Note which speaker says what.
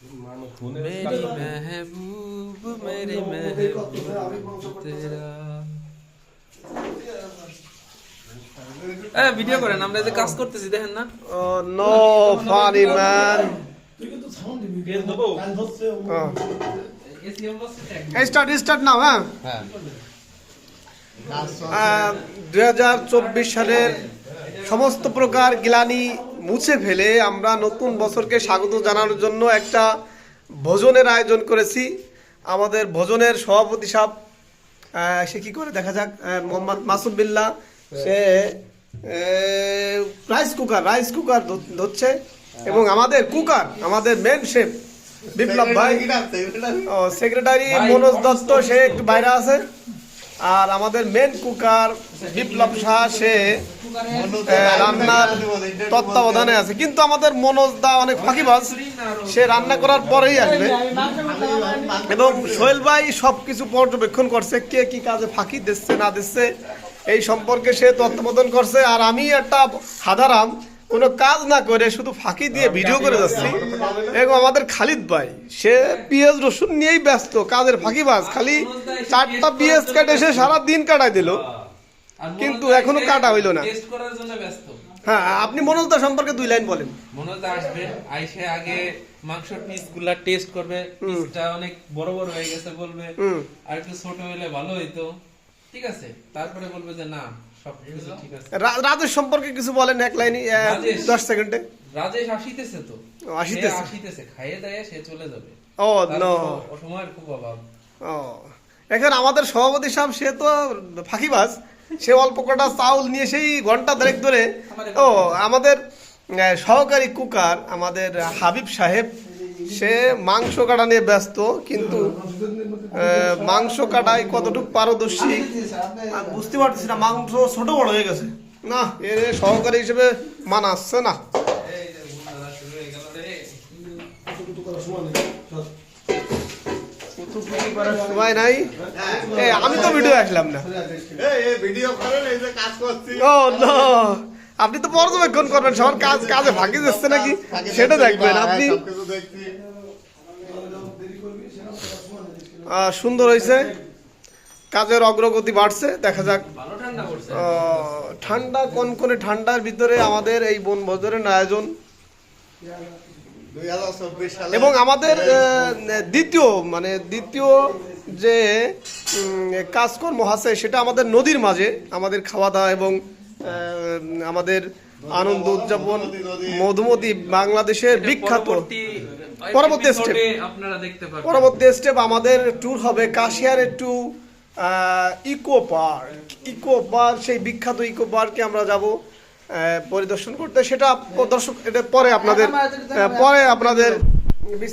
Speaker 1: मेरी महबूब मेरी महबूब तेरा ভিডিও করেন আমরা যে কাজ করতেছি দেখেন না
Speaker 2: no funny man start now হ্যাঁ 2024 সালের সমস্ত প্রকার গ্লানি মুছে ফেলে আমরা নতুন বছরকে স্বাগত জানানোর জন্য একটা ভোজনের আয়োজন করেছি। আমাদের ভোজনের সভাপতি সাহেব সে কি করে দেখা যাক, মোহাম্মদ মাসুম বিল্লাহ, সে রাইস কুকার ধরছে এবং আমাদের কুকার আমাদের মেন শেফ বিপ্লব ভাই, সেক্রেটারি মনোজ দত্ত সে একটু বাইরে আছে, আর আমাদের মেন কুকার বিপ্লব শাহ সে রান্নার তত্ত্বাবধানে আছে। কিন্তু আমাদের মনোজ দা অনেক ফাঁকিবাজ, সে রান্না করার পরেই আসবে এবং সোহেল ভাই সবকিছু পর্যবেক্ষণ করছে, কে কি কাজে ফাঁকি দিচ্ছে না দিচ্ছে এই সম্পর্কে সে তত্ত্বাবধান করছে। আর আমি একটা হাদারাম কোনো কাজ না করে শুধু ফাঁকি দিয়ে ভিডিও করে যাচ্ছি। এবং আমাদের খালিদ ভাই সে পেঁয়াজ রসুন নিয়েই ব্যস্ত, কাজের ফাঁকিবাজ, খালি 4টা পেঁয়াজ কেটে সে সারা দিন কাটাই দিল, কিন্তু এখনো কাটা হইল না। হ্যাঁ, আপনি মনোজদা সম্পর্কে 2 লাইন বলেন।
Speaker 1: মনোজদা আসবে, আইসে আগে মাংসের পিসগুলা টেস্ট করবে, পিসটা অনেক বড় বড় হয়ে গেছে বলবে, আর একটু ছোট হলে ভালো হইতো, ঠিক আছে, তারপরে বলবে যে না সবকিছু ঠিক আছে।
Speaker 2: রাজেশ সম্পর্কে কিছু বলেন 1 লাইনে 10 সেকেন্ডে।
Speaker 1: রাজেশ আসিতেছে তো, আসিতেছে খাইয়ে দেয় সে চলে যাবে।
Speaker 2: ও নো,
Speaker 1: সময়ের খুব অভাব।
Speaker 2: ও এখন আমাদের সভাপতি সাহেব সে তো ফাঁকিবাজ, সে অল্প কটা চাউল নিয়ে সেই ঘন্টা দেড়েক ধরে। ও আমাদের সহকারী কুকার আমাদের হাবিব সাহেব সে মাংস কাটা নিয়ে ব্যস্ত, কিন্তু মাংস কাটায় কতটুকু পারদর্শী বুঝতে পারছি না, মাংস ছোট বড় হয়ে গেছে না, এর সহকারী হিসেবে মানা আসছে না। সময় নাই, আমি তো ভিডিও আসলাম না। ও নো, আপনি তো পর্যবেক্ষণ করবেন সবার কাজে ফাঁকি দিচ্ছে নাকি সেটা দেখবেন আপনি। সুন্দর হয়েছে, কাজের অগ্রগতি বাড়ছে, দেখা যাক। ঠান্ডা কনকনে ঠান্ডার ভিতরে আমাদের এই বনভোজনের আয়োজন এবং আমাদের দ্বিতীয় যে কাজকর্ম আছে সেটা আমাদের নদীর মাঝে আমাদের খাওয়া দাওয়া এবং আমাদের আনন্দ উদযাপন। মধুমতি বাংলাদেশের বিখ্যাত পরবর্তী স্টেপ আমাদের ট্যুর হবে কাশিয়ারের টু ইকো পার্ক, সেই বিখ্যাত ইকো পার্কে আমরা যাব পরিদর্শন করতে। সেটা দর্শক এটা পরে আপনাদের